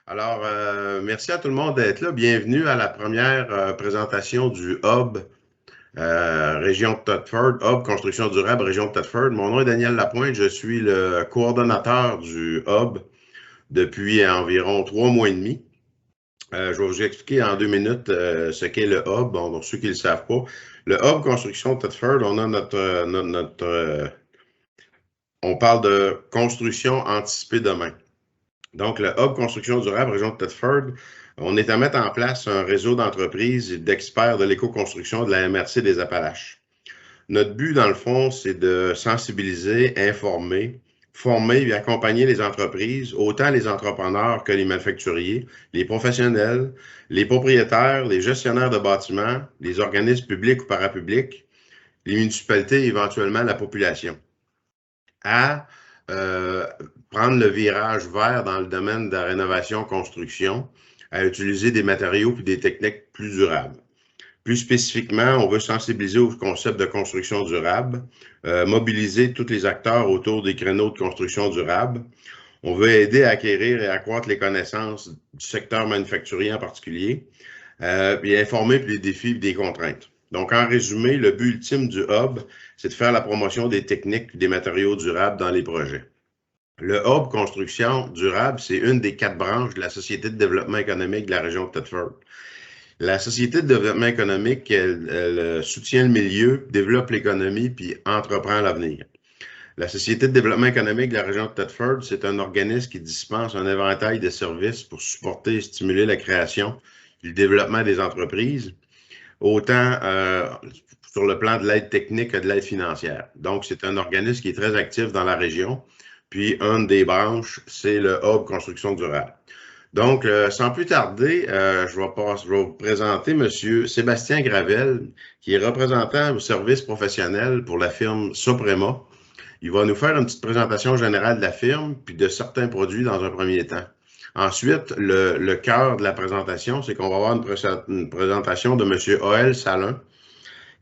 Alors, merci à tout le monde d'être là. Bienvenue à la première présentation du Hub Région de Thetford, Hub Construction durable Région de Thetford. Mon nom est Daniel Lapointe, je suis le coordonnateur du Hub depuis environ 3 mois et demi. Je vais vous expliquer en 2 minutes ce qu'est le Hub. Bon, pour ceux qui ne le savent pas, le Hub Construction de Thetford, on a on parle de construction anticipée demain. Donc, le Hub Construction durable Région de Thetford, on est à mettre en place un réseau d'entreprises et d'experts de l'éco-construction de la MRC des Appalaches. Notre but, dans le fond, c'est de sensibiliser, informer, former et accompagner les entreprises, autant les entrepreneurs que les manufacturiers, les professionnels, les propriétaires, les gestionnaires de bâtiments, les organismes publics ou parapublics, les municipalités et éventuellement la population, à prendre le virage vert dans le domaine de la rénovation-construction, à utiliser des matériaux et des techniques plus durables. Plus spécifiquement, on veut sensibiliser au concept de construction durable, mobiliser tous les acteurs autour des créneaux de construction durable. On veut aider à acquérir et accroître les connaissances du secteur manufacturier en particulier, et informer les défis et des contraintes. Donc, en résumé, le but ultime du Hub, c'est de faire la promotion des techniques et des matériaux durables dans les projets. Le Hub Construction durable, c'est une des 4 branches de la Société de développement économique de la région de Thetford. La Société de développement économique, elle soutient le milieu, développe l'économie puis entreprend l'avenir. La Société de développement économique de la région de Thetford, c'est un organisme qui dispense un éventail de services pour supporter et stimuler la création et le développement des entreprises, autant sur le plan de l'aide technique que de l'aide financière. Donc, c'est un organisme qui est très actif dans la région. Puis, une des branches, c'est le Hub Construction durable. Donc, sans plus tarder, je vais vous présenter M. Sébastien Gravel, qui est représentant au service professionnel pour la firme Soprema. Il va nous faire une petite présentation générale de la firme, puis de certains produits dans un premier temps. Ensuite, le cœur de la présentation, c'est qu'on va avoir une présentation de M. Oel Salin,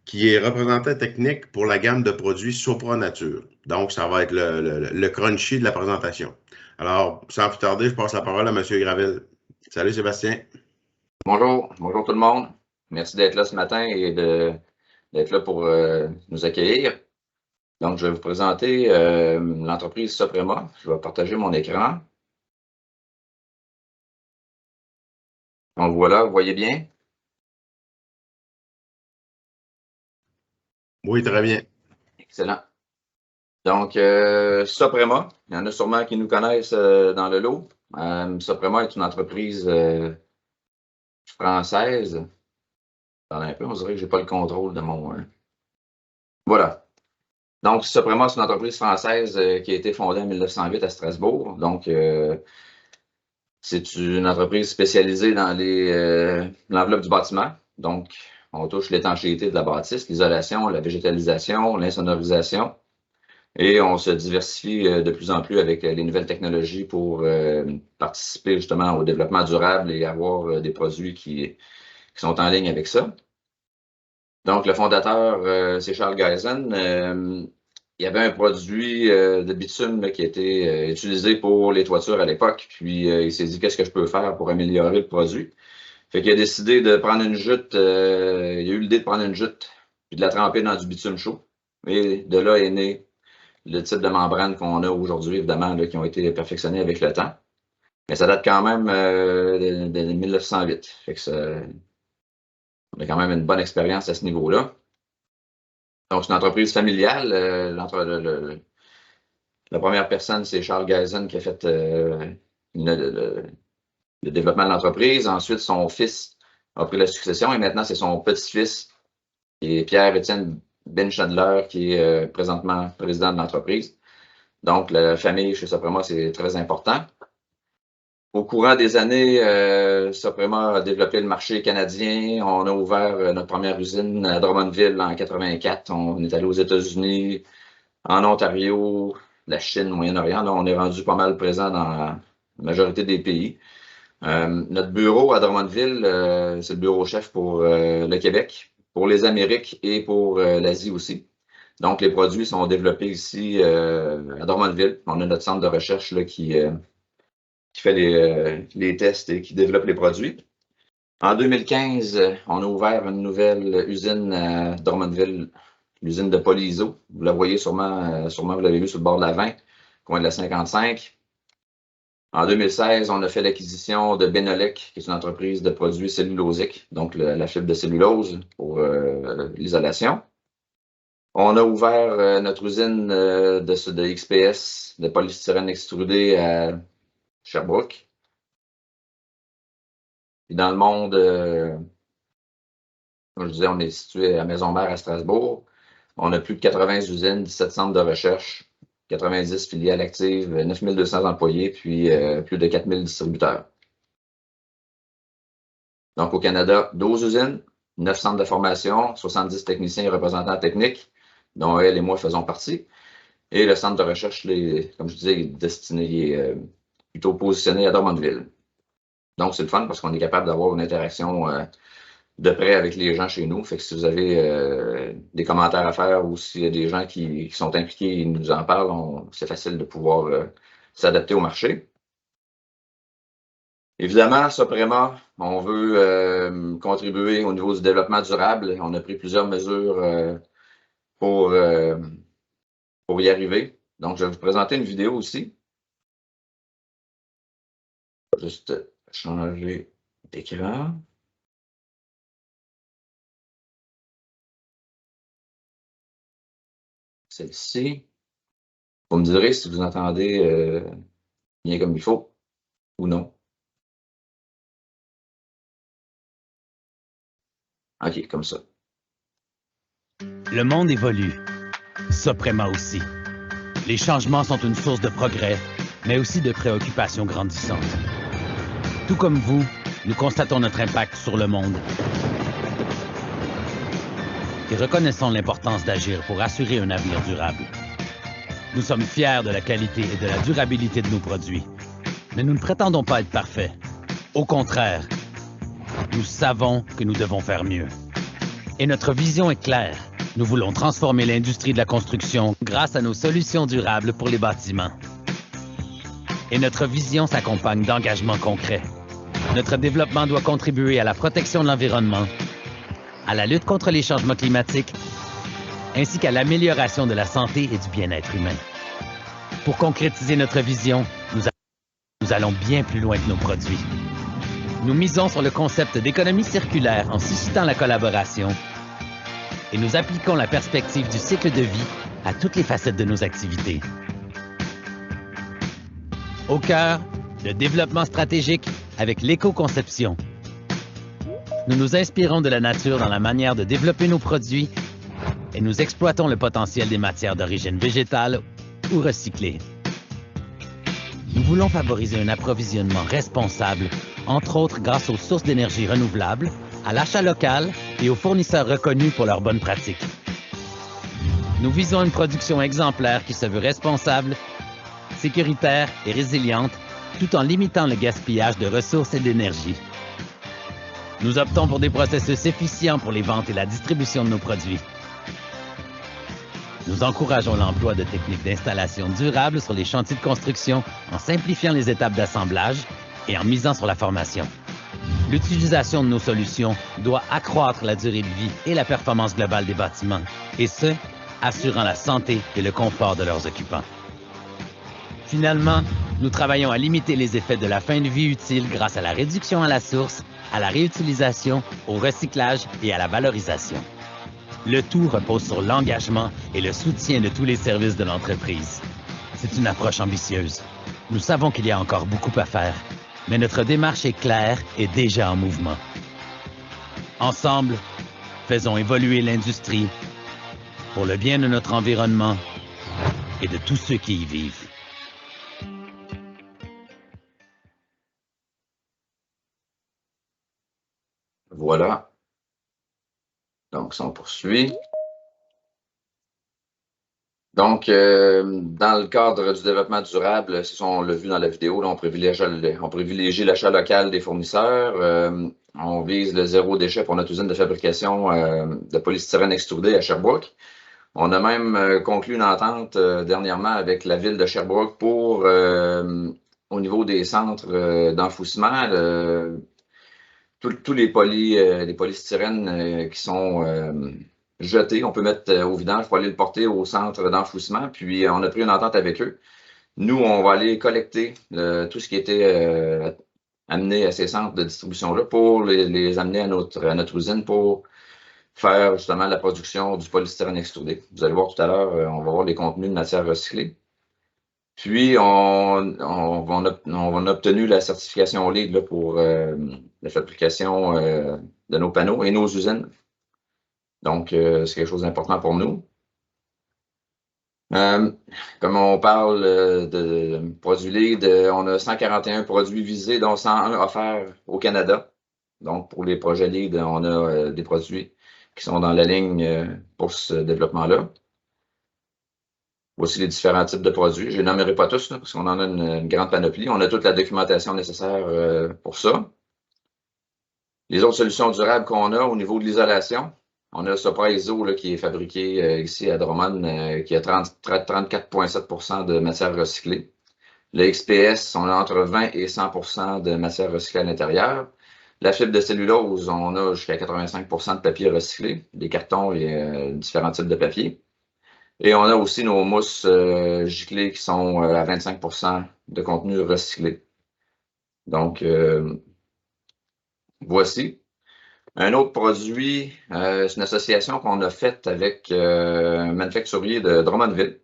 qui est représentant technique pour la gamme de produits Sopra Nature. Donc, ça va être le crunchy de la présentation. Alors, sans plus tarder, je passe la parole à M. Gravel. Salut Sébastien. Bonjour tout le monde. Merci d'être là ce matin et d'être là pour nous accueillir. Donc, je vais vous présenter l'entreprise Soprema. Je vais partager mon écran. Donc voilà, vous voyez bien? Oui, très bien. Excellent. Donc, Soprema, il y en a sûrement qui nous connaissent dans le lot. Soprema est une entreprise française. Attendez un peu, on dirait que je n'ai pas le contrôle de mon... Voilà. Donc, Soprema, c'est une entreprise française qui a été fondée en 1908 à Strasbourg. Donc, c'est une entreprise spécialisée dans l'enveloppe du bâtiment. Donc, on touche l'étanchéité de la bâtisse, l'isolation, la végétalisation, l'insonorisation. Et on se diversifie de plus en plus avec les nouvelles technologies pour participer justement au développement durable et avoir des produits qui sont en ligne avec ça. Donc, le fondateur, c'est Charles Geisen. Il y avait un produit de bitume là, qui était utilisé pour les toitures à l'époque. Puis, il s'est dit, qu'est-ce que je peux faire pour améliorer le produit? Fait qu'il a décidé de prendre une jute. Il a eu l'idée de prendre une jute puis de la tremper dans du bitume chaud. Et de là est né le type de membrane qu'on a aujourd'hui, évidemment, là, qui ont été perfectionnés avec le temps. Mais ça date quand même de 1908. Fait que on a quand même une bonne expérience à ce niveau-là. Donc, c'est une entreprise familiale. La première personne, c'est Charles Geisen qui a fait le développement de l'entreprise. Ensuite, son fils a pris la succession et maintenant, c'est son petit-fils, qui est Pierre-Étienne Benchandler, qui est présentement président de l'entreprise. Donc, la famille chez Soprema, c'est très important. Au courant des années, Soprema a développé le marché canadien. On a ouvert notre première usine à Drummondville en 1984. On est allé aux États-Unis, en Ontario, la Chine, Moyen-Orient. On est rendu pas mal présent dans la majorité des pays. Notre bureau à Drummondville, c'est le bureau chef pour le Québec, pour les Amériques et pour l'Asie aussi. Donc, les produits sont développés ici à Drummondville. On a notre centre de recherche là, qui qui fait les tests et qui développe les produits. En 2015, on a ouvert une nouvelle usine à Drummondville, l'usine de Polyiso. Vous la voyez sûrement, vous l'avez vu sur le bord de la 20, coin de la 55. En 2016, on a fait l'acquisition de Benolec, qui est une entreprise de produits cellulosiques, donc la fibre de cellulose pour l'isolation. On a ouvert notre usine de XPS, de polystyrène extrudé à Sherbrooke. Puis dans le monde, comme je disais, on est situé à Maisons-Mères à Strasbourg. On a plus de 80 usines, 17 centres de recherche, 90 filiales actives, 9200 employés, puis plus de 4000 distributeurs. Donc, au Canada, 12 usines, 9 centres de formation, 70 techniciens et représentants techniques, dont elle et moi faisons partie. Et le centre de recherche, comme je disais, il est plutôt positionné à Drummondville. Donc, c'est le fun parce qu'on est capable d'avoir une interaction de près avec les gens chez nous. Fait que si vous avez des commentaires à faire ou s'il y a des gens qui sont impliqués et nous en parlent, c'est facile de pouvoir s'adapter au marché. Évidemment, Soprema, on veut contribuer au niveau du développement durable. On a pris plusieurs mesures pour y arriver. Donc, je vais vous présenter une vidéo aussi. Juste changer d'écran. Celle-ci. Vous me direz si vous entendez bien comme il faut ou non. OK, comme ça. Le monde évolue. Soprema aussi. Les changements sont une source de progrès, mais aussi de préoccupations grandissantes. Tout comme vous, nous constatons notre impact sur le monde et reconnaissons l'importance d'agir pour assurer un avenir durable. Nous sommes fiers de la qualité et de la durabilité de nos produits, mais nous ne prétendons pas être parfaits. Au contraire, nous savons que nous devons faire mieux. Et notre vision est claire. Nous voulons transformer l'industrie de la construction grâce à nos solutions durables pour les bâtiments. Et notre vision s'accompagne d'engagements concrets. Notre développement doit contribuer à la protection de l'environnement, à la lutte contre les changements climatiques, ainsi qu'à l'amélioration de la santé et du bien-être humain. Pour concrétiser notre vision, nous allons bien plus loin que nos produits. Nous misons sur le concept d'économie circulaire en suscitant la collaboration et nous appliquons la perspective du cycle de vie à toutes les facettes de nos activités. Au cœur, le développement stratégique avec l'éco-conception. Nous nous inspirons de la nature dans la manière de développer nos produits et nous exploitons le potentiel des matières d'origine végétale ou recyclées. Nous voulons favoriser un approvisionnement responsable, entre autres grâce aux sources d'énergie renouvelables, à l'achat local et aux fournisseurs reconnus pour leurs bonnes pratiques. Nous visons une production exemplaire qui se veut responsable, sécuritaire et résiliente, tout en limitant le gaspillage de ressources et d'énergie. Nous optons pour des processus efficients pour les ventes et la distribution de nos produits. Nous encourageons l'emploi de techniques d'installation durables sur les chantiers de construction en simplifiant les étapes d'assemblage et en misant sur la formation. L'utilisation de nos solutions doit accroître la durée de vie et la performance globale des bâtiments, et ce, assurant la santé et le confort de leurs occupants. Finalement, nous travaillons à limiter les effets de la fin de vie utile grâce à la réduction à la source, à la réutilisation, au recyclage et à la valorisation. Le tout repose sur l'engagement et le soutien de tous les services de l'entreprise. C'est une approche ambitieuse. Nous savons qu'il y a encore beaucoup à faire, mais notre démarche est claire et déjà en mouvement. Ensemble, faisons évoluer l'industrie pour le bien de notre environnement et de tous ceux qui y vivent. Voilà. Donc, ça, on poursuit. Donc, dans le cadre du développement durable, c'est ça, on l'a vu dans la vidéo, là, on privilégie l'achat local des fournisseurs. On vise le zéro déchet pour notre usine de fabrication de polystyrène extrudé à Sherbrooke. On a même conclu une entente dernièrement avec la ville de Sherbrooke pour au niveau des centres d'enfouissement, tous les polystyrènes qui sont jetés, on peut mettre au vidange pour aller le porter au centre d'enfouissement. Puis on a pris une entente avec eux. Nous, on va aller collecter tout ce qui était amené à ces centres de distribution-là pour les amener à notre usine pour faire justement la production du polystyrène extrudé. Vous allez voir tout à l'heure, on va voir les contenus de matière recyclée. Puis, on a obtenu la certification LEED là, pour la fabrication de nos panneaux et nos usines. Donc, c'est quelque chose d'important pour nous. Comme on parle de produits LEED, on a 141 produits visés, dont 101 offerts au Canada. Donc, pour les projets LEED, on a des produits qui sont dans la ligne pour ce développement-là. Voici les différents types de produits. Je ne les nommerai pas tous, là, parce qu'on en a une grande panoplie. On a toute la documentation nécessaire pour ça. Les autres solutions durables qu'on a au niveau de l'isolation, on a le Sopra ISO là, qui est fabriqué ici à Drummond, qui a 34,7 % de matière recyclée. Le XPS, on a entre 20 et 100 % de matière recyclée à l'intérieur. La fibre de cellulose, on a jusqu'à 85 % de papier recyclé, des cartons et différents types de papier. Et on a aussi nos mousses giclées qui sont à 25 % de contenu recyclé. Donc, voici. Un autre produit, c'est une association qu'on a faite avec un manufacturier de Drummondville.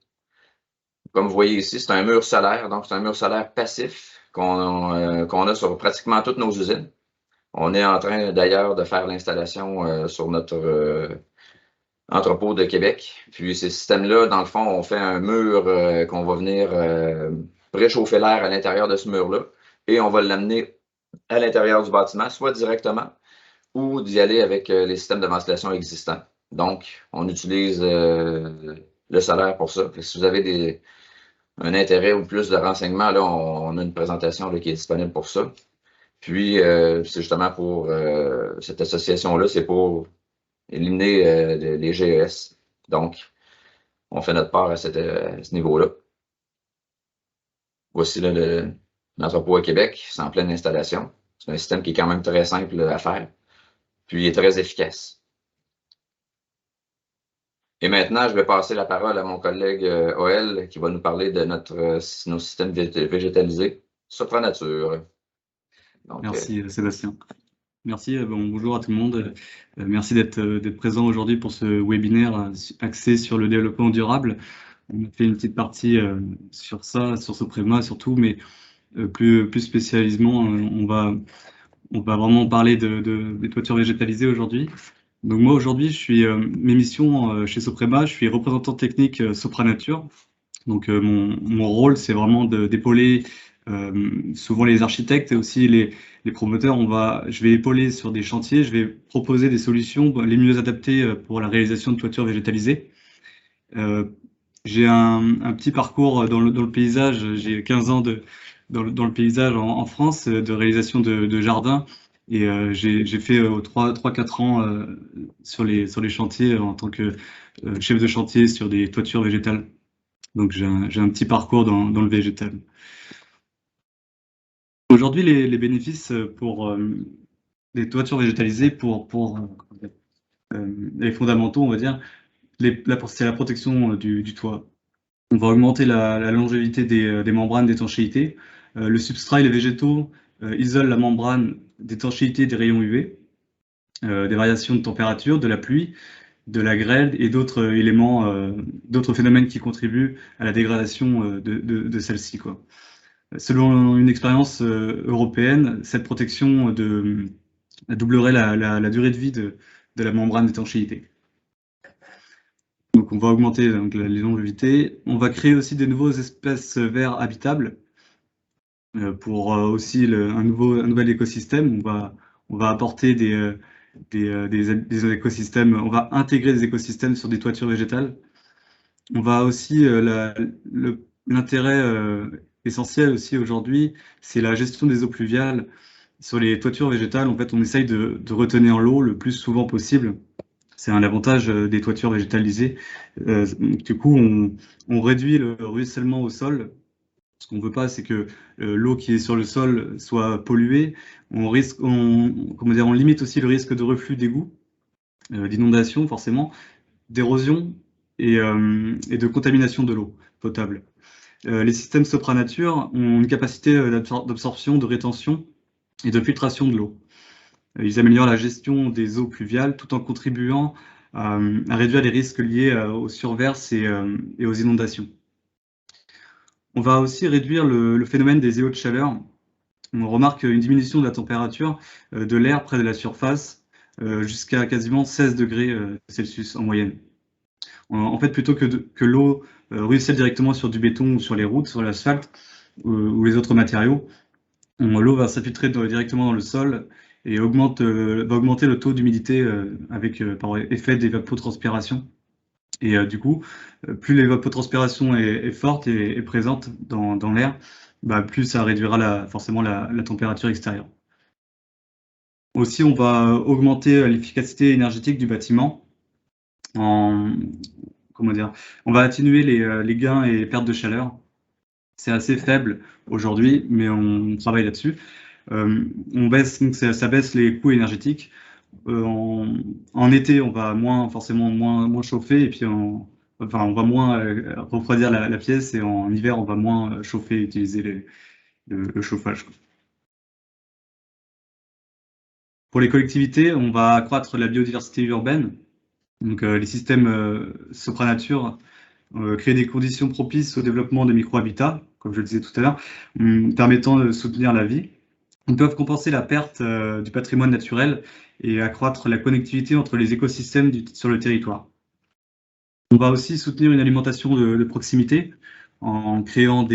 Comme vous voyez ici, c'est un mur solaire. Donc, c'est un mur solaire passif qu'on a sur pratiquement toutes nos usines. On est en train d'ailleurs de faire l'installation sur notre entrepôt de Québec. Puis ces systèmes-là, dans le fond, on fait un mur qu'on va venir réchauffer l'air à l'intérieur de ce mur-là et on va l'amener à l'intérieur du bâtiment, soit directement ou d'y aller avec les systèmes de ventilation existants. Donc, on utilise le solaire pour ça. Si vous avez un intérêt ou plus de renseignements, là, on a une présentation là, qui est disponible pour ça. Puis, c'est justement pour cette association-là, c'est pour éliminer les GES. Donc, on fait notre part à ce niveau-là. Voici l'entrepôt à Québec, c'est en pleine installation. C'est un système qui est quand même très simple à faire, puis il est très efficace. Et maintenant, je vais passer la parole à mon collègue Oel qui va nous parler de nos systèmes végétalisés Sopra Nature. Donc, merci Sébastien. Merci, bonjour à tout le monde. Merci d'être présent aujourd'hui pour ce webinaire axé sur le développement durable. On a fait une petite partie sur ça, sur Soprema surtout, mais plus spécialement, on va vraiment parler des toitures végétalisées aujourd'hui. Donc moi aujourd'hui, mes missions chez Soprema, je suis représentant technique Sopra Nature. Donc mon rôle, c'est vraiment d'épauler souvent les architectes et aussi les promoteurs. Je vais épauler sur des chantiers, je vais proposer des solutions les mieux adaptées pour la réalisation de toitures végétalisées. J'ai un petit parcours dans le paysage, j'ai 15 ans dans le paysage en France de réalisation de jardins et j'ai fait 3-4 ans sur les chantiers en tant que chef de chantier sur des toitures végétales. Donc j'ai un petit parcours dans le végétal. Aujourd'hui, les bénéfices pour les toitures végétalisées, pour les fondamentaux, on va dire, c'est la protection du toit. On va augmenter la longévité des membranes d'étanchéité. Le substrat et les végétaux isolent la membrane d'étanchéité des rayons UV, des variations de température, de la pluie, de la grêle et d'autres éléments, d'autres phénomènes qui contribuent à la dégradation de celle-ci, quoi. Selon une expérience européenne, cette protection doublerait la durée de vie de la membrane d'étanchéité. Donc on va augmenter donc, les longevités. On va créer aussi des nouveaux espaces verts habitables pour aussi un nouvel écosystème. On va apporter des écosystèmes, on va intégrer des écosystèmes sur des toitures végétales. On va aussi, l'intérêt essentiel aussi aujourd'hui, c'est la gestion des eaux pluviales. Sur les toitures végétales, en fait, on essaye de retenir l'eau le plus souvent possible. C'est un avantage des toitures végétalisées. Du coup, on réduit le ruissellement au sol Ce qu'on ne veut pas, c'est que l'eau qui est sur le sol soit polluée. On limite aussi le risque de reflux d'égouts, d'inondation forcément, d'érosion et de contamination de l'eau potable. Les systèmes Sopranature ont une capacité d'absorption, de rétention et de filtration de l'eau. Ils améliorent la gestion des eaux pluviales tout en contribuant à réduire les risques liés aux surverses et aux inondations. On va aussi réduire le phénomène des îlots de chaleur. On remarque une diminution de la température de l'air près de la surface jusqu'à quasiment 16 degrés Celsius en moyenne. En fait, plutôt que l'eau ruisselle directement sur du béton ou sur les routes, sur l'asphalte ou les autres matériaux, l'eau va s'infiltrer directement dans le sol et va augmenter le taux d'humidité par effet d'évapotranspiration. Et du coup, plus l'évapotranspiration est forte et présente dans l'air, plus ça réduira forcément la température extérieure. Aussi, on va augmenter l'efficacité énergétique du bâtiment. On va atténuer les gains et les pertes de chaleur. C'est assez faible aujourd'hui, mais on travaille là-dessus. Ça baisse les coûts énergétiques. En été, on va forcément moins chauffer, et puis on va moins refroidir la pièce, et en hiver, on va moins chauffer et utiliser le chauffage. Pour les collectivités, on va accroître la biodiversité urbaine. Donc, les systèmes Sopranature créent des conditions propices au développement de micro-habitats, comme je le disais tout à l'heure, permettant de soutenir la vie. Ils peuvent compenser la perte du patrimoine naturel et accroître la connectivité entre les écosystèmes sur le territoire. On va aussi soutenir une alimentation de proximité en créant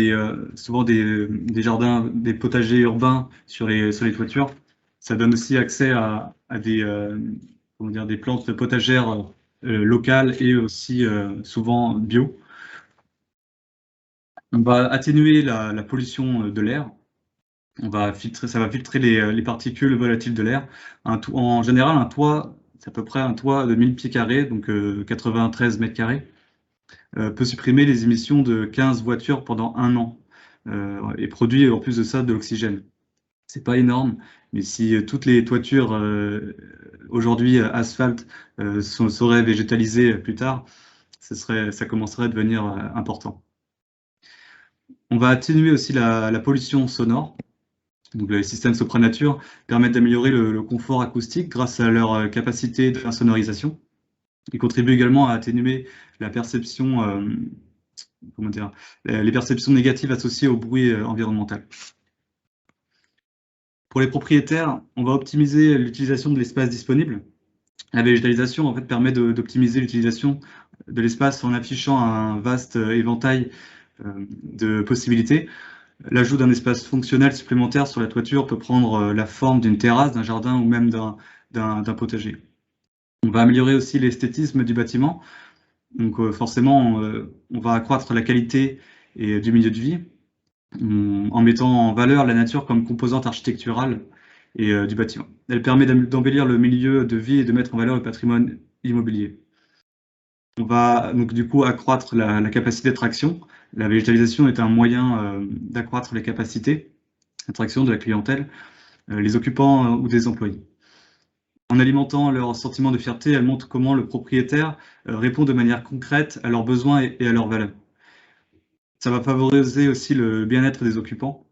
souvent des jardins, des potagers urbains sur les toitures. Ça donne aussi accès à des plantes potagères locales et aussi souvent bio. On va atténuer la pollution de l'air. Ça va filtrer les particules volatiles de l'air. En général, un toit, c'est à peu près un toit de 1000 pieds carrés, donc 93 mètres carrés, peut supprimer les émissions de 15 voitures pendant 1 an et produit en plus de ça de l'oxygène. C'est pas énorme, mais si toutes les toitures aujourd'hui asphalte seraient végétalisées plus tard, ça commencerait à devenir important. On va atténuer aussi la pollution sonore. Donc, les systèmes Sopranature permettent d'améliorer le confort acoustique grâce à leur capacité d'insonorisation. Ils contribuent également à atténuer la perception, les perceptions négatives associées au bruit environnemental. Pour les propriétaires, on va optimiser l'utilisation de l'espace disponible. La végétalisation en fait, permet d'optimiser l'utilisation de l'espace en affichant un vaste éventail de possibilités. L'ajout d'un espace fonctionnel supplémentaire sur la toiture peut prendre la forme d'une terrasse, d'un jardin ou même d'un potager. On va améliorer aussi l'esthétisme du bâtiment. Donc forcément, on va accroître la qualité du milieu de vie en mettant en valeur la nature comme composante architecturale du bâtiment. Elle permet d'embellir le milieu de vie et de mettre en valeur le patrimoine immobilier. On va donc du coup accroître la capacité d'attraction. La végétalisation est un moyen d'accroître les capacités d'attraction de la clientèle, les occupants ou des employés. En alimentant leur sentiment de fierté, elle montre comment le propriétaire répond de manière concrète à leurs besoins et à leurs valeurs. Ça va favoriser aussi le bien-être des occupants.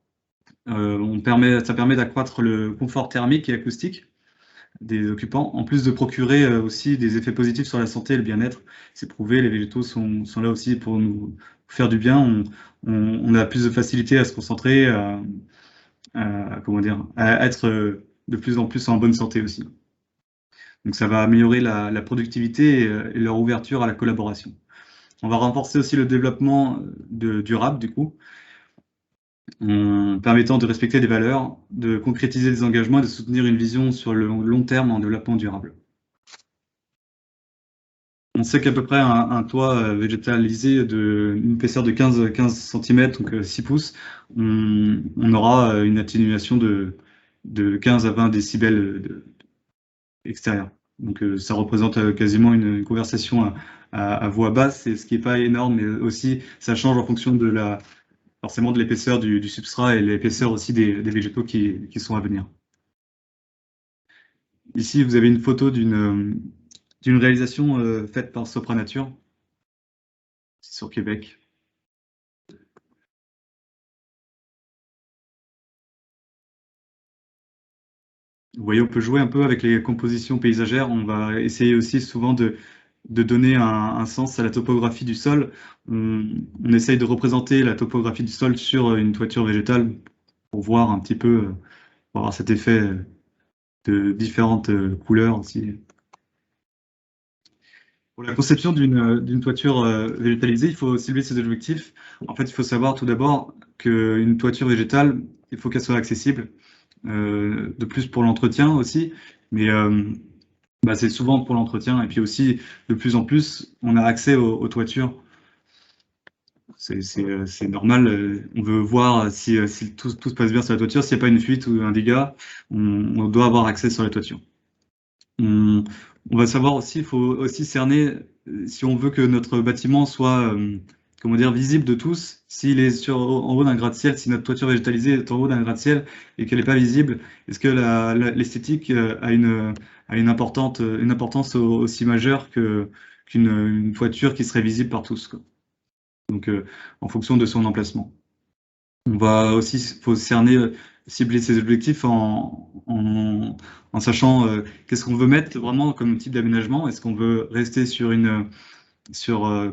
Ça permet d'accroître le confort thermique et acoustique des occupants, en plus de procurer aussi des effets positifs sur la santé et le bien-être. C'est prouvé, les végétaux sont là aussi pour nous faire du bien. On a plus de facilité à se concentrer, à être de plus en plus en bonne santé aussi. Donc ça va améliorer la productivité et leur ouverture à la collaboration. On va renforcer aussi le développement durable, du coup, en permettant de respecter des valeurs, de concrétiser des engagements et de soutenir une vision sur le long terme en développement durable. On sait qu'à peu près un toit végétalisé d'une épaisseur de 15 cm, donc 6 pouces, on aura une atténuation de 15 à 20 décibels extérieurs. Donc ça représente quasiment une conversation à voix basse, ce qui n'est pas énorme, mais aussi ça change en fonction de forcément de l'épaisseur du substrat et l'épaisseur aussi des végétaux qui sont à venir. Ici, vous avez une photo d'une réalisation faite par Sopranature, c'est sur Québec. Vous voyez, on peut jouer un peu avec les compositions paysagères. On va essayer aussi souvent de donner un sens à la topographie du sol. On essaye de représenter la topographie du sol sur une toiture végétale pour voir un petit peu, pour avoir cet effet de différentes couleurs aussi. Pour la conception d'une toiture végétalisée, il faut cibler ses objectifs. En fait, il faut savoir tout d'abord qu'une toiture végétale, il faut qu'elle soit accessible. De plus pour l'entretien aussi, mais c'est souvent pour l'entretien. Et puis aussi, de plus en plus, on a accès aux toitures. C'est normal, on veut voir si tout se passe bien sur la toiture. S'il n'y a pas une fuite ou un dégât, on doit avoir accès sur la toiture. On va savoir aussi, il faut aussi cerner si on veut que notre bâtiment soit comment dire, visible de tous. S'il est en haut d'un gratte-ciel, si notre toiture végétalisée est en haut d'un gratte-ciel et qu'elle n'est pas visible, est-ce que l'esthétique a une importance aussi majeure qu'une toiture qui serait visible par tous, quoi. Donc, en fonction de son emplacement. On va aussi, faut cerner, cibler ses objectifs en sachant qu'est-ce qu'on veut mettre vraiment comme type d'aménagement. Est-ce qu'on veut rester sur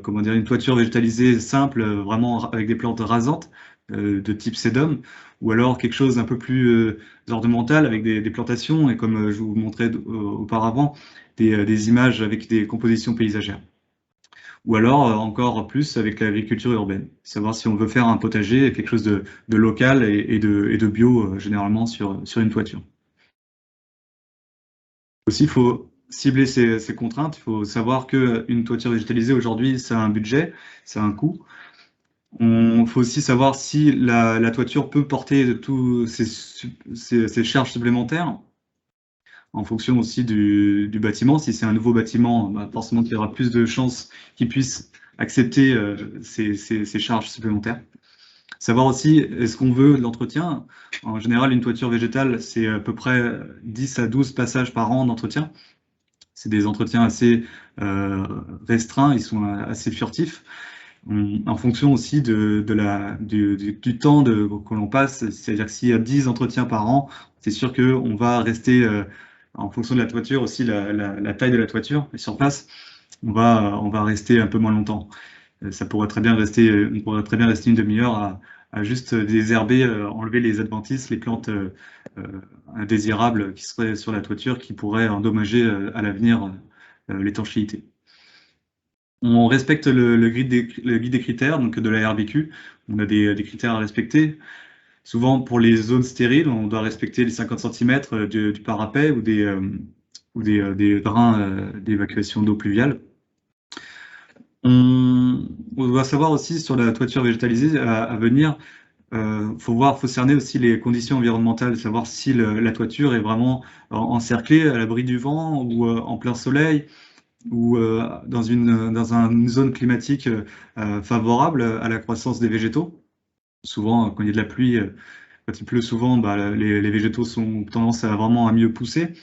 comment dire, une toiture végétalisée simple, vraiment avec des plantes rasantes de type sédum, ou alors quelque chose un peu plus ornemental avec des plantations, et comme je vous montrais auparavant, des images avec des compositions paysagères. Ou alors encore plus avec l'agriculture urbaine, savoir si on veut faire un potager, quelque chose de local et de bio généralement sur une toiture. Aussi, il faut cibler ces contraintes. Il faut savoir qu'une toiture végétalisée aujourd'hui, ça a un budget, ça a un coût. Il faut aussi savoir si la toiture peut porter de tous ces charges supplémentaires en fonction aussi du bâtiment. Si c'est un nouveau bâtiment, forcément qu'il y aura plus de chances qu'il puisse accepter ces charges supplémentaires. Savoir aussi, est-ce qu'on veut de l'entretien? En général, une toiture végétale, c'est à peu près 10 à 12 passages par an d'entretien. C'est des entretiens assez restreints, ils sont assez furtifs. En fonction aussi du temps que l'on passe, c'est-à-dire que s'il y a 10 entretiens par an, c'est sûr qu'on va rester, en fonction de la toiture aussi, la taille de la toiture, et sur place, on va rester un peu moins longtemps. Ça pourrait très bien rester, on pourrait très bien rester une demi-heure à juste désherber, enlever les adventices, les plantes indésirables qui seraient sur la toiture, qui pourraient endommager à l'avenir l'étanchéité. On respecte le guide des critères, donc de la RVQ. On a des critères à respecter. Souvent, pour les zones stériles, on doit respecter les 50 cm du parapet ou des drains d'évacuation d'eau pluviale. On doit savoir aussi sur la toiture végétalisée à venir, faut cerner aussi les conditions environnementales, savoir si la toiture est vraiment encerclée à l'abri du vent ou en plein soleil, ou dans une zone climatique favorable à la croissance des végétaux. Souvent, quand il y a de la pluie, quand il pleut souvent, les végétaux ont tendance à vraiment mieux pousser,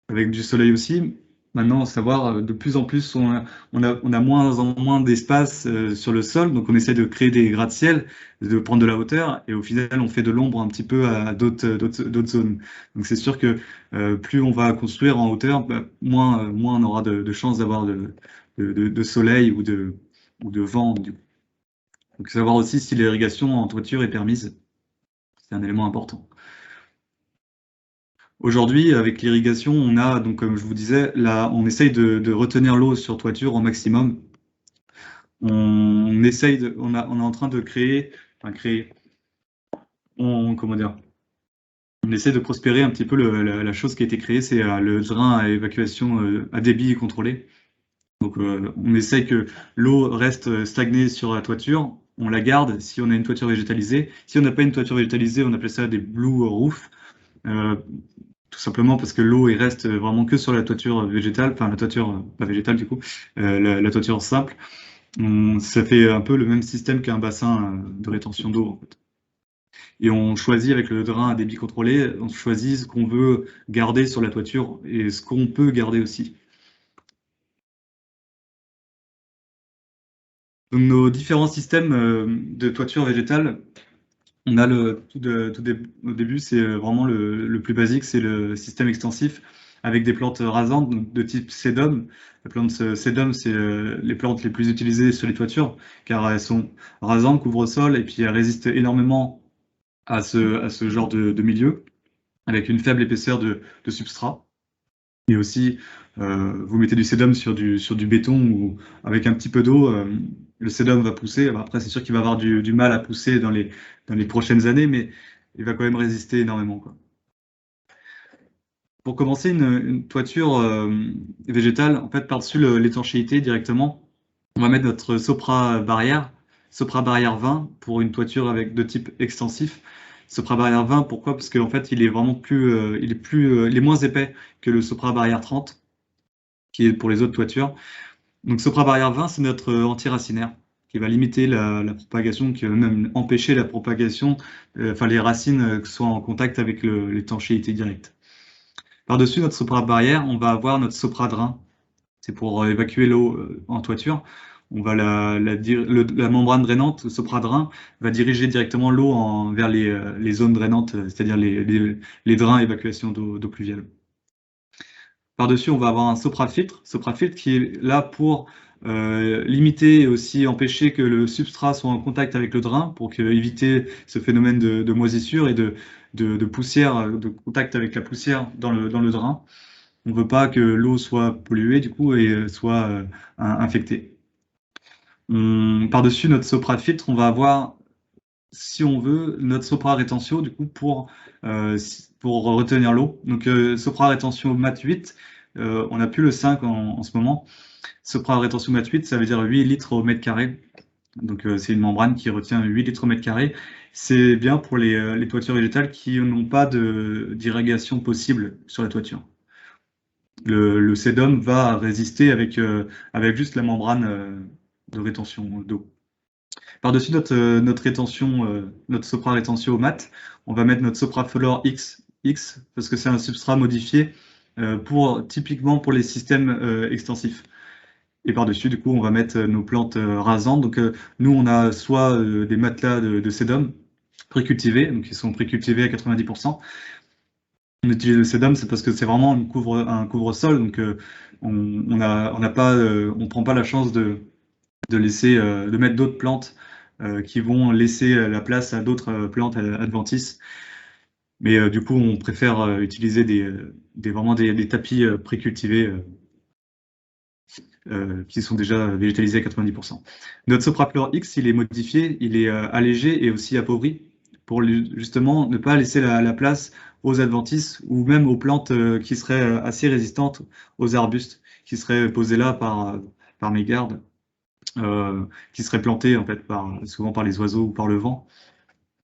avec du soleil aussi. Maintenant, savoir, de plus en plus, on a moins en moins d'espace sur le sol, donc on essaie de créer des gratte-ciel, de prendre de la hauteur, et au final, on fait de l'ombre un petit peu à d'autres zones. Donc c'est sûr que plus on va construire en hauteur, moins on aura de chances d'avoir de soleil ou de vent. Donc savoir aussi si l'irrigation en toiture est permise, c'est un élément important. Aujourd'hui, avec l'irrigation, on a, donc comme je vous disais, là, on essaye de retenir l'eau sur toiture au maximum. On est en train de comment dire, on essaie de prospérer un petit peu la chose qui a été créée, c'est le drain à évacuation à débit contrôlé. Donc on essaye que l'eau reste stagnée sur la toiture, on la garde si on a une toiture végétalisée. Si on n'a pas une toiture végétalisée, on appelle ça des blue roofs. Tout simplement parce que l'eau reste vraiment que sur la toiture végétale, enfin la toiture pas végétale du coup, la toiture simple. Ça fait un peu le même système qu'un bassin de rétention d'eau, en fait. Et on choisit avec le drain à débit contrôlé, on choisit ce qu'on veut garder sur la toiture et ce qu'on peut garder aussi. Donc nos différents systèmes de toiture végétale, on a au début, c'est vraiment le plus basique, c'est le système extensif avec des plantes rasantes de type sédum. Les plantes sédum, c'est les plantes les plus utilisées sur les toitures car elles sont rasantes, couvrent-sol et puis elles résistent énormément à ce genre de milieu avec une faible épaisseur de substrat. Et aussi, vous mettez du sédum sur du béton ou avec un petit peu d'eau, le sédum va pousser. Après, c'est sûr qu'il va avoir du mal à pousser dans les prochaines années, mais il va quand même résister énormément, quoi. Pour commencer une toiture végétale, en fait, par-dessus l'étanchéité directement, on va mettre notre Sopra barrière 20 pour une toiture de type extensif. Sopra barrière 20, pourquoi? Parce qu'en fait, il est vraiment il est moins épais que le Sopra barrière 30, qui est pour les autres toitures. Donc Sopra barrière 20, c'est notre antiracinaire qui va limiter la propagation, qui va même empêcher la propagation, enfin les racines soient en contact avec l'étanchéité directe. Par-dessus notre Sopra barrière, on va avoir notre Sopra drain. C'est pour évacuer l'eau en toiture. On va la membrane drainante, le Sopra drain, va diriger directement l'eau vers les zones drainantes, c'est-à-dire les drains évacuation d'eau pluviale. Par-dessus, on va avoir un Sopra-filtre qui est là pour limiter et aussi empêcher que le substrat soit en contact avec le drain pour éviter ce phénomène de moisissure et de poussière, de contact avec la poussière dans le drain. On ne veut pas que l'eau soit polluée du coup et soit infectée. Par-dessus notre Sopra-filtre, on va avoir, si on veut, notre Sopra rétentio du coup pour retenir l'eau. Donc Sopra rétentio mat 8, on n'a plus le 5 en ce moment. Sopra rétentio mat 8, ça veut dire 8 litres au mètre carré. Donc c'est une membrane qui retient 8 litres au mètre carré. C'est bien pour les toitures végétales qui n'ont pas d'irrigation possible sur la toiture. Le sédum va résister avec juste la membrane de rétention d'eau. Par-dessus notre rétention, notre Sopra rétentio mat, on va mettre notre Sopraflor X parce que c'est un substrat modifié typiquement pour les systèmes extensifs. Et par-dessus, du coup, on va mettre nos plantes rasantes. Donc nous, on a soit des matelas de sédum précultivés, donc ils sont précultivés à 90%. On utilise le sédum, c'est parce que c'est vraiment un couvre-sol, donc on ne prend pas la chance de mettre d'autres plantes qui vont laisser la place à d'autres plantes adventices. Mais du coup, on préfère utiliser vraiment des tapis précultivés qui sont déjà végétalisés à 90%. Notre Sopraflor X, il est modifié, il est allégé et aussi appauvri pour justement ne pas laisser la place aux adventices ou même aux plantes qui seraient assez résistantes aux arbustes qui seraient posés là par mégarde, qui seraient plantés en fait souvent par les oiseaux ou par le vent.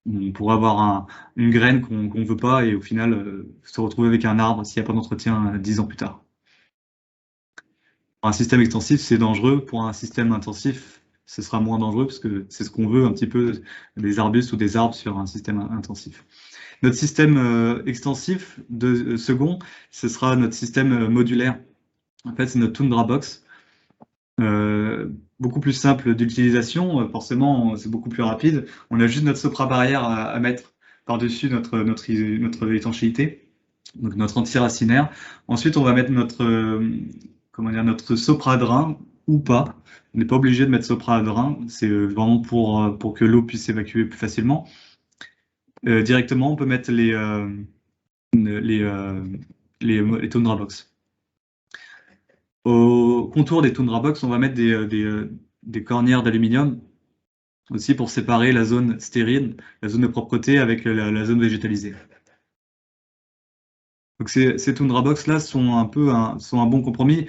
On pourrait avoir une graine qu'on ne veut pas et au final se retrouver avec un arbre s'il n'y a pas d'entretien 10 ans plus tard. Pour un système extensif, c'est dangereux. Pour un système intensif, ce sera moins dangereux parce que c'est ce qu'on veut un petit peu, des arbustes ou des arbres sur un système intensif. Notre système extensif second, ce sera notre système modulaire. En fait, c'est notre Tundra Box. Beaucoup plus simple d'utilisation, forcément, c'est beaucoup plus rapide. On a juste notre Sopra barrière à mettre par-dessus notre étanchéité, donc notre antiracinaire. Ensuite, on va mettre notre Sopra drain ou pas. On n'est pas obligé de mettre Sopra drain, c'est vraiment pour que l'eau puisse évacuer plus facilement. Directement, on peut mettre les Tundra Box. Au contour des Tundra Box, on va mettre des cornières d'aluminium aussi pour séparer la zone stérile, la zone de propreté avec la zone végétalisée. Donc ces Tundra Box là sont un bon compromis.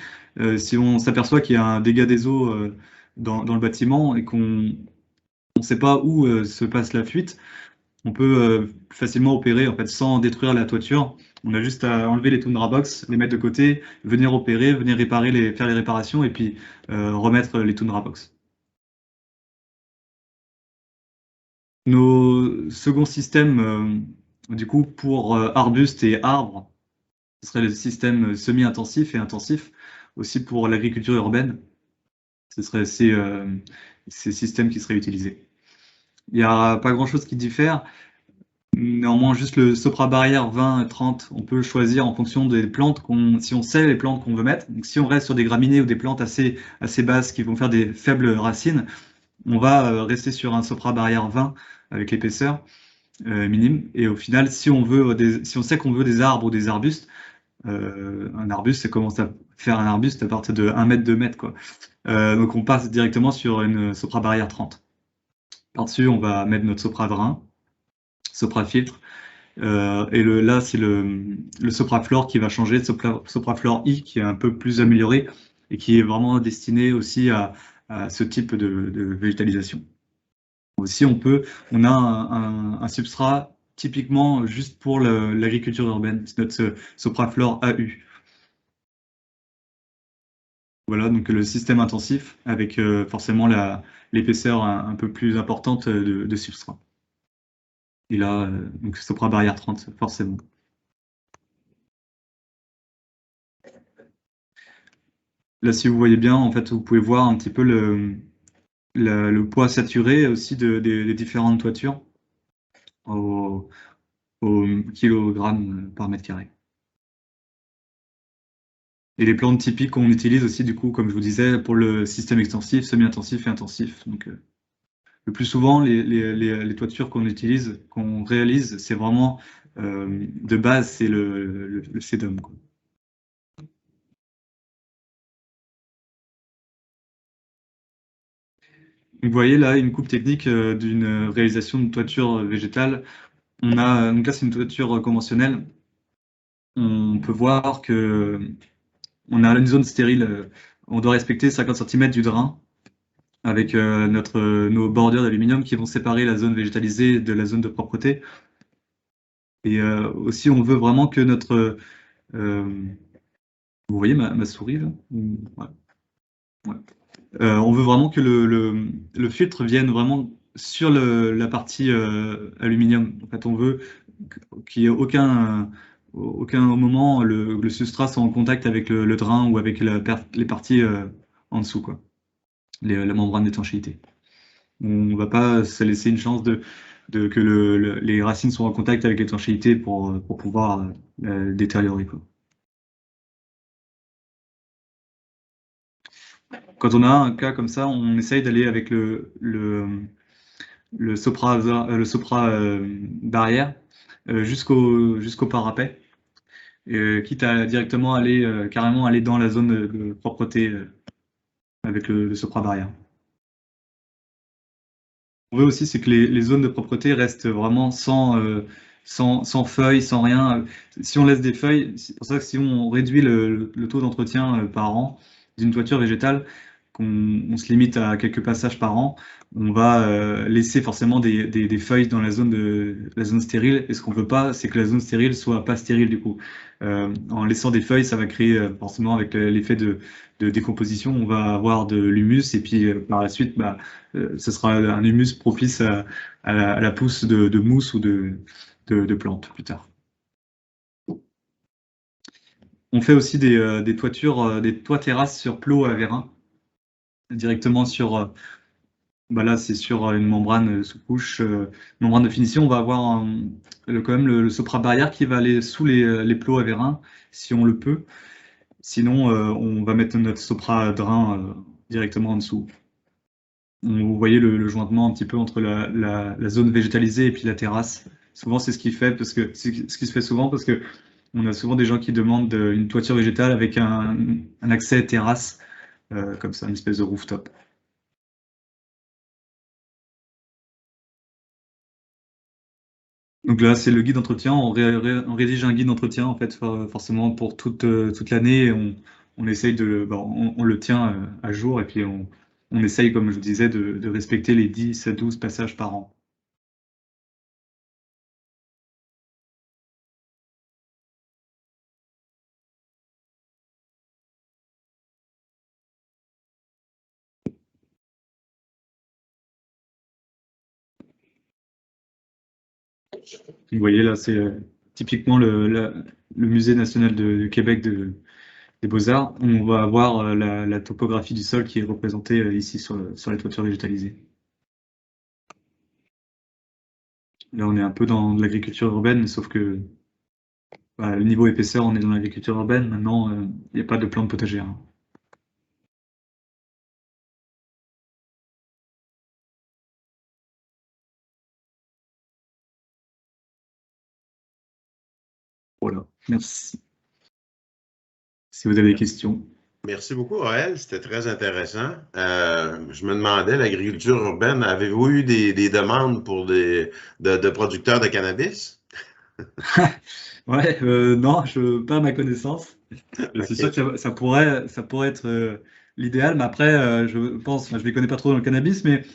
Si on s'aperçoit qu'il y a un dégât des eaux dans le bâtiment et qu'on ne sait pas où se passe la fuite, on peut facilement opérer en fait sans détruire la toiture. On a juste à enlever les Tundra Box, les mettre de côté, venir opérer, venir faire les réparations et puis remettre les Tundra Box. Nos seconds systèmes, du coup, pour arbustes et arbres, ce serait le système semi-intensif et intensif, aussi pour l'agriculture urbaine. Ce serait ces systèmes qui seraient utilisés. Il n'y a pas grand-chose qui diffère. Néanmoins, juste le Sopra barrière 20 et 30, on peut choisir en fonction des plantes si on sait les plantes qu'on veut mettre. Donc, si on reste sur des graminées ou des plantes assez basses qui vont faire des faibles racines, on va rester sur un Sopra barrière 20 avec l'épaisseur minime. Et au final, si on sait qu'on veut des arbres ou des arbustes, un arbuste, ça commence à faire un arbuste à partir de 1 mètre, 2 mètres, quoi. Donc on passe directement sur une Sopra barrière 30. Par-dessus, on va mettre notre Sopra drain, Sopra filtre. Et là, c'est le Sopraflore qui va changer, Sopraflore I, qui est un peu plus amélioré et qui est vraiment destiné aussi à ce type de végétalisation. Aussi, on a un substrat typiquement juste pour l'agriculture urbaine, c'est notre Sopraflore AU. Voilà, donc le système intensif avec forcément l'épaisseur un peu plus importante de substrat. Et là, donc Sopra barrière 30, forcément. Là, si vous voyez bien, en fait, vous pouvez voir un petit peu le poids saturé aussi des différentes toitures au kilogramme par mètre carré. Et les plantes typiques qu'on utilise aussi, du coup, comme je vous disais, pour le système extensif, semi-intensif et intensif. Donc, le plus souvent, les toitures qu'on utilise, qu'on réalise, c'est vraiment de base, c'est le sédum, quoi. Vous voyez là une coupe technique d'une réalisation de toiture végétale. Donc là, c'est une toiture conventionnelle. On peut voir que on a une zone stérile. On doit respecter 50 cm du drain avec nos bordures d'aluminium qui vont séparer la zone végétalisée de la zone de propreté. Et aussi, on veut vraiment que notre... vous voyez ma souris là? Ouais. Ouais. On veut vraiment que le filtre vienne vraiment sur la partie aluminium. En fait, on veut qu'il n'y ait aucun moment le substrat soit en contact avec le drain ou avec les parties en dessous, quoi. La membrane d'étanchéité. On ne va pas se laisser une chance que les racines soient en contact avec l'étanchéité pour pouvoir la détériorer, quoi. Quand on a un cas comme ça, on essaye d'aller avec le Sopra barrière jusqu'au parapet, quitte à directement carrément aller dans la zone de propreté avec le Sopra barrière. On veut aussi, c'est que les zones de propreté restent vraiment sans feuilles, sans rien. Si on laisse des feuilles, c'est pour ça que si on réduit le taux d'entretien par an d'une toiture végétale, qu'on se limite à quelques passages par an, on va laisser forcément des feuilles dans la zone stérile. Et ce qu'on veut pas, c'est que la zone stérile soit pas stérile du coup. En laissant des feuilles, ça va créer forcément avec l'effet de décomposition, on va avoir de l'humus et puis par la suite, ce sera un humus propice à la pousse de mousse ou de plantes plus tard. On fait aussi des toitures, des toits terrasses sur plot à vérin, directement sur, là c'est sur une membrane sous-couche, membrane de finition. On va avoir quand même le Sopra barrière qui va aller sous les plots à vérin, si on le peut. Sinon, on va mettre notre Sopra drain directement en dessous. Vous voyez le jointement un petit peu entre la zone végétalisée et puis la terrasse. Souvent, c'est ce qui se fait souvent parce que on a souvent des gens qui demandent une toiture végétale avec un accès terrasse, comme ça, une espèce de rooftop. Donc là, c'est le guide d'entretien. On rédige un guide d'entretien en fait, forcément pour toute l'année. On essaye on le tient à jour et puis on essaye, comme je vous disais, de respecter les 10 à 12 passages par an. Vous voyez là, c'est typiquement le Musée national de Québec des Beaux-Arts. On va avoir la topographie du sol qui est représentée ici sur les toitures végétalisées. Là, on est un peu dans de l'agriculture urbaine, sauf que le niveau épaisseur, on est dans l'agriculture urbaine. Maintenant, il n'y a pas de plantes potagères. Voilà, merci. Si vous avez des questions. Merci beaucoup, Joël. C'était très intéressant. Je me demandais, l'agriculture urbaine, avez-vous eu des demandes pour de producteurs de cannabis? Ouais, non, pas à ma connaissance. C'est sûr que ça pourrait être l'idéal, mais après, je pense, je ne les connais pas trop dans le cannabis, mais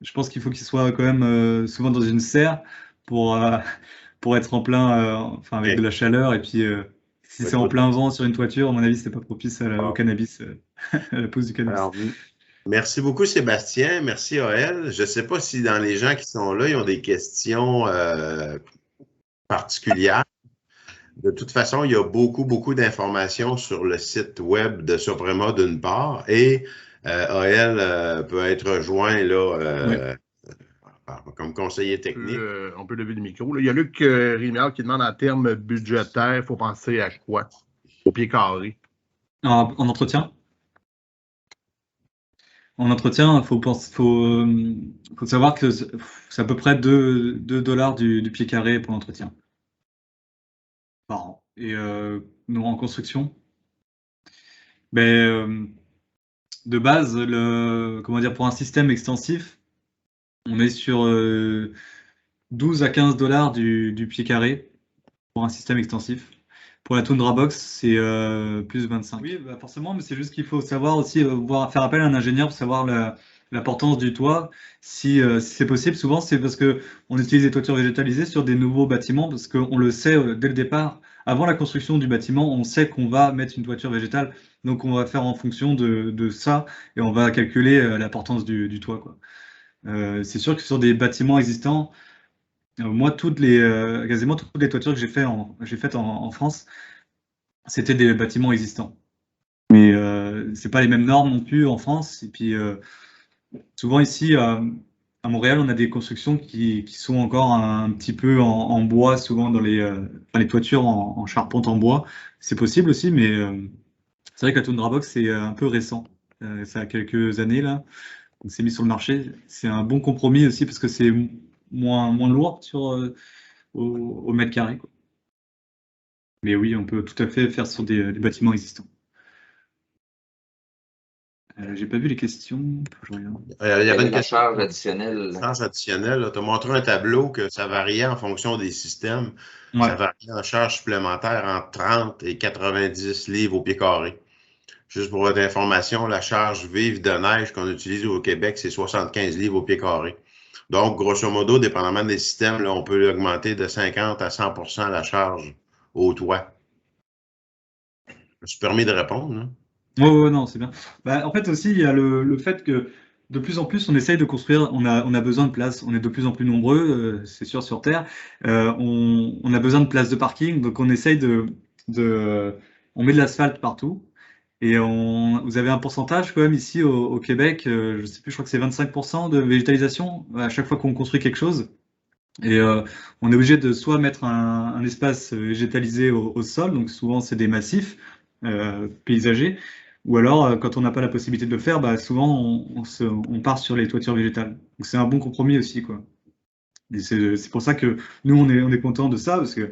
je pense qu'il faut qu'ils soient quand même souvent dans une serre pour être en plein, avec de la chaleur, et puis si c'est en plein vent sur une toiture, à mon avis, c'est pas propice au cannabis, à la pose du cannabis. Alors, merci beaucoup, Sébastien. Merci, Joël. Je ne sais pas si dans les gens qui sont là, ils ont des questions particulières. De toute façon, il y a beaucoup d'informations sur le site web de Suprema d'une part, et Joël peut être rejoint là, comme conseiller technique. On peut lever le micro. Là. Il y a Luc Rémiard qui demande en termes budgétaires, il faut penser à quoi? Au pied carré. En entretien? En entretien, il faut savoir que c'est à peu près 2 $ du pied carré pour l'entretien par an. Et nous, en construction, de base, pour un système extensif, on est sur 12 à 15 $ du pied carré pour un système extensif. Pour la Tundra Box, c'est plus 25. Oui, forcément, mais c'est juste qu'il faut savoir aussi faire appel à un ingénieur pour savoir l'importance du toit. Si c'est possible, souvent, c'est parce qu'on utilise des toitures végétalisées sur des nouveaux bâtiments, parce qu'on le sait dès le départ. Avant la construction du bâtiment, on sait qu'on va mettre une toiture végétale, donc on va faire en fonction de ça, et on va calculer l'importance du toit, quoi. C'est sûr que sur des bâtiments existants, moi, quasiment toutes les toitures que j'ai faites en France, c'était des bâtiments existants. Mais c'est pas les mêmes normes non plus en France. Et puis souvent ici à Montréal, on a des constructions qui sont encore un petit peu en bois, souvent dans les toitures en charpente en bois. C'est possible aussi, mais c'est vrai que la Tundra Box, c'est un peu récent. Ça a quelques années là. On s'est mis sur le marché. C'est un bon compromis aussi parce que c'est moins lourd au mètre carré, quoi. Mais oui, on peut tout à fait faire sur des bâtiments existants. J'ai pas vu les questions. Il y avait une question. Charge additionnelle. Charge additionnelle. Tu as montré un tableau que ça variait en fonction des systèmes. Ouais. Ça variait en charge supplémentaire entre 30 et 90 livres au pied carré. Juste pour votre information, la charge vive de neige qu'on utilise au Québec, c'est 75 livres au pied carré. Donc, grosso modo, dépendamment des systèmes, là, on peut augmenter de 50 à 100% la charge au toit. Je me suis permis de répondre. Hein? Oui, non, c'est bien. En fait, aussi, il y a le fait que de plus en plus, on essaye de construire, on a besoin de place, on est de plus en plus nombreux, c'est sûr, sur Terre. On a besoin de places de parking, donc on essaye on met de l'asphalte partout. Et vous avez un pourcentage quand même ici au Québec, je sais plus, je crois que c'est 25% de végétalisation à chaque fois qu'on construit quelque chose. Et on est obligé de soit mettre un espace végétalisé au sol, donc souvent c'est des massifs paysagers, ou alors quand on n'a pas la possibilité de le faire, souvent on part sur les toitures végétales. Donc c'est un bon compromis aussi, quoi. Et c'est pour ça que nous on est content de ça, parce que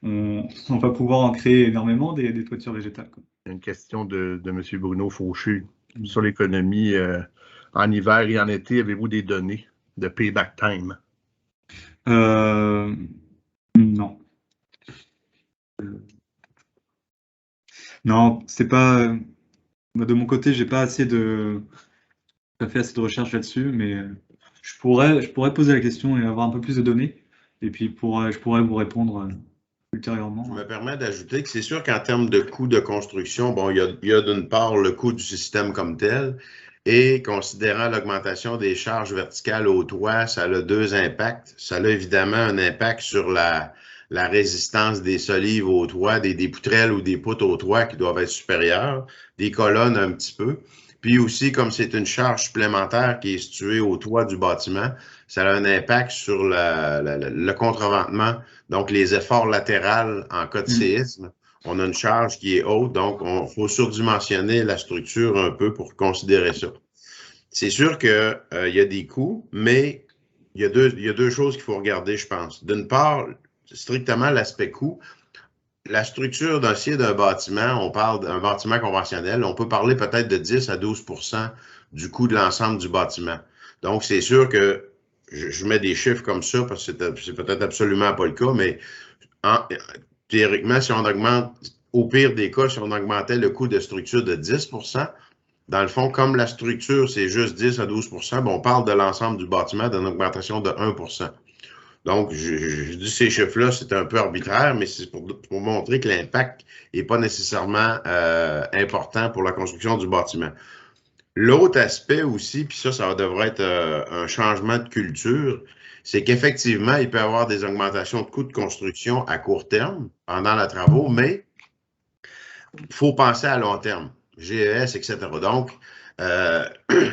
on va pouvoir en créer énormément des toitures végétales, quoi. Une question de M. Bruno Fauché sur l'économie en hiver et en été. Avez-vous des données de payback time? Non. Non, c'est pas. De mon côté, j'ai pas assez fait assez de recherche là-dessus, mais je pourrais poser la question et avoir un peu plus de données. Et puis je pourrais vous répondre ultérieurement. Je me permets d'ajouter que c'est sûr qu'en termes de coût de construction, bon, il y a d'une part le coût du système comme tel, Et considérant l'augmentation des charges verticales au toit, ça a deux impacts. Ça a évidemment un impact sur la résistance des solives au toit, des poutrelles ou des poutres au toit qui doivent être supérieures, des colonnes un petit peu. Puis aussi, comme c'est une charge supplémentaire qui est située au toit du bâtiment, ça a un impact sur le contreventement, donc les efforts latéraux en cas de séisme. On a une charge qui est haute, donc il faut surdimensionner la structure un peu pour considérer ça. C'est sûr qu'il y a des coûts, mais il y a deux choses qu'il faut regarder, je pense. D'une part, strictement l'aspect coût. La structure dossier d'un bâtiment, on parle d'un bâtiment conventionnel, on peut parler peut-être de 10 à 12 du coût de l'ensemble du bâtiment. Donc, c'est sûr que je mets des chiffres comme ça parce que c'est peut-être absolument pas le cas, mais théoriquement, si on augmente, au pire des cas, si on augmentait le coût de structure de 10 dans le fond, comme la structure, c'est juste 10 à 12 on parle de l'ensemble du bâtiment d'une augmentation de 1 Donc, je dis ces chiffres-là, c'est un peu arbitraire, mais c'est pour montrer que l'impact n'est pas nécessairement important pour la construction du bâtiment. L'autre aspect aussi, puis ça devrait être un changement de culture, c'est qu'effectivement, il peut y avoir des augmentations de coûts de construction à court terme pendant les travaux, mais il faut penser à long terme, GES, etc. Donc,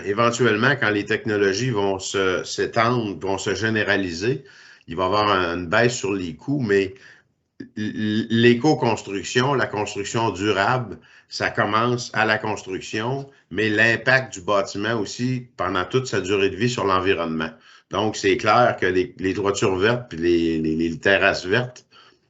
éventuellement, quand les technologies vont s'étendre, vont se généraliser, il va y avoir une baisse sur les coûts, mais l'éco-construction, la construction durable, ça commence à la construction, mais l'impact du bâtiment aussi pendant toute sa durée de vie sur l'environnement. Donc, c'est clair que les toitures vertes et les terrasses vertes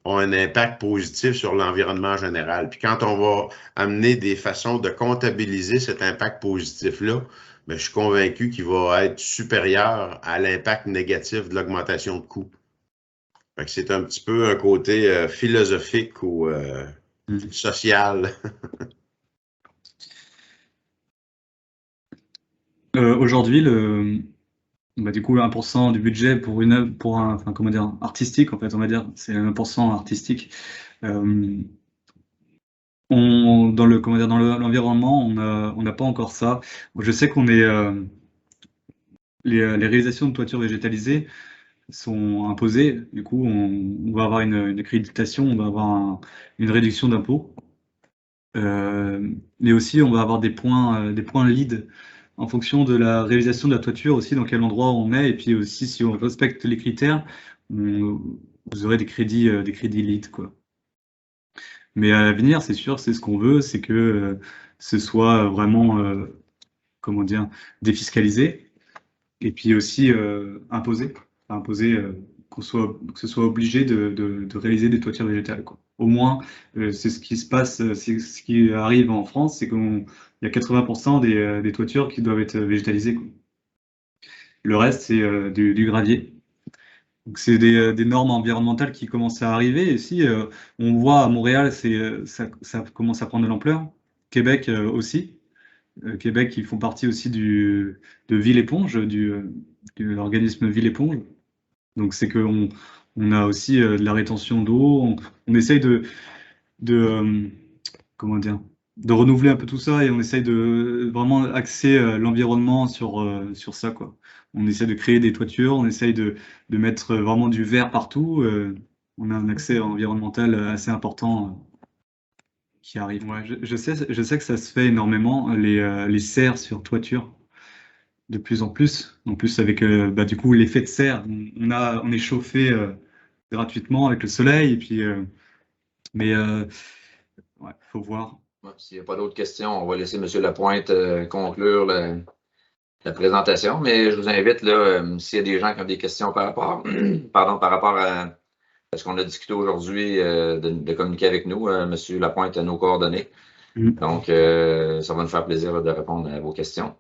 ont un impact positif sur l'environnement en général. Puis quand on va amener des façons de comptabiliser cet impact positif-là, bien, je suis convaincu qu'il va être supérieur à l'impact négatif de l'augmentation de coûts. C'est un petit peu un côté philosophique ou social. Aujourd'hui, du coup, 1% du budget pour une œuvre, enfin, comment dire, artistique, en fait, on va dire, c'est 1% artistique. Dans l'environnement, on n'a pas encore ça. Je sais qu'on est les réalisations de toitures végétalisées sont imposées. Du coup, on va avoir une accréditation, on va avoir une réduction d'impôts. Mais aussi, on va avoir des points lead en fonction de la réalisation de la toiture aussi, dans quel endroit on est, et puis aussi si on respecte les critères, vous aurez des crédits lead, quoi. Mais à l'avenir, c'est sûr, c'est ce qu'on veut, c'est que ce soit vraiment, comment dire, défiscalisé, et puis aussi imposé, que ce soit obligé de réaliser des toitures végétales, quoi. Au moins, c'est ce qui se passe, c'est ce qui arrive en France, c'est qu'il y a 80% des toitures qui doivent être végétalisées, quoi. Le reste, c'est du gravier. Donc, c'est des normes environnementales qui commencent à arriver. Et si on voit à Montréal, ça commence à prendre de l'ampleur. Québec aussi. Québec, ils font partie aussi de Ville Éponge, de l'organisme Ville Éponge. Donc, c'est qu'on a aussi de la rétention d'eau. On essaye comment dire, de renouveler un peu tout ça et on essaye de vraiment axer l'environnement sur ça, quoi. On essaie de créer des toitures, on essaye de mettre vraiment du vert partout. On a un accès environnemental assez important qui arrive. Ouais, je sais que ça se fait énormément, les serres sur toiture, de plus en plus. En plus, avec du coup l'effet de serre, on est chauffé gratuitement avec le soleil. Et puis, mais ouais, faut voir. Ouais, s'il n'y a pas d'autres questions, on va laisser M. Lapointe conclure la présentation. Mais je vous invite, là, s'il y a des gens qui ont des questions par rapport à ce qu'on a discuté aujourd'hui, de communiquer avec nous. M. Lapointe a nos coordonnées. Donc, ça va nous faire plaisir de répondre à vos questions.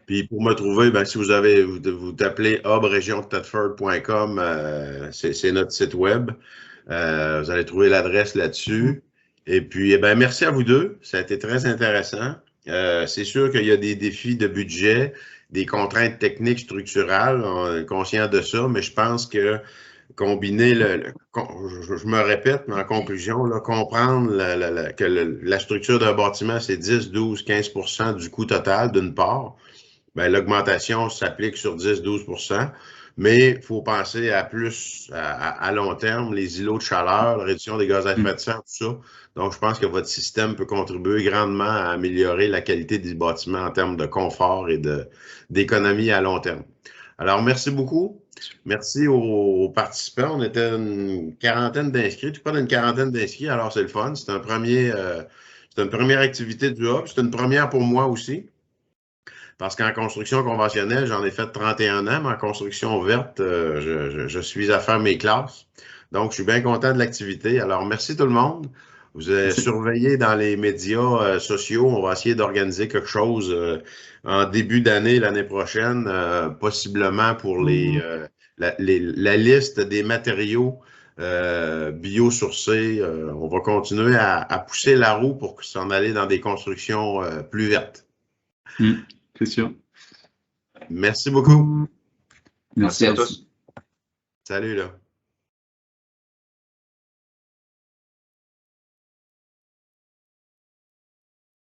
Puis pour me trouver, ben, si vous tapez hubregionthetford.com, c'est notre site web. Vous allez trouver l'adresse là-dessus. Et puis, merci à vous deux. Ça a été très intéressant. C'est sûr qu'il y a des défis de budget, des contraintes techniques structurales. On est conscient de ça, mais je pense que combiner je me répète, mais en conclusion, là, comprendre que la structure d'un bâtiment, c'est 10, 12, 15% du coût total, d'une part. Bien, l'augmentation s'applique sur 10, 12%. Mais il faut penser à plus à long terme, les îlots de chaleur, la réduction des gaz à effet de serre, tout ça. Donc, je pense que votre système peut contribuer grandement à améliorer la qualité du bâtiment en termes de confort et d'économie à long terme. Alors, merci beaucoup. Merci aux participants. On était une quarantaine d'inscrits, tout pas d'une quarantaine d'inscrits, alors c'est le fun. C'est une première activité du Hub. C'est une première pour moi aussi. Parce qu'en construction conventionnelle, j'en ai fait 31 ans, mais en construction verte, je suis à faire mes classes. Donc, je suis bien content de l'activité. Alors, merci tout le monde. Vous avez surveillé dans les médias sociaux. On va essayer d'organiser quelque chose en début d'année, l'année prochaine, possiblement pour la liste des matériaux biosourcés. On va continuer à pousser la roue pour s'en aller dans des constructions plus vertes. C'est sûr. Merci beaucoup. Merci à tous. Salut là.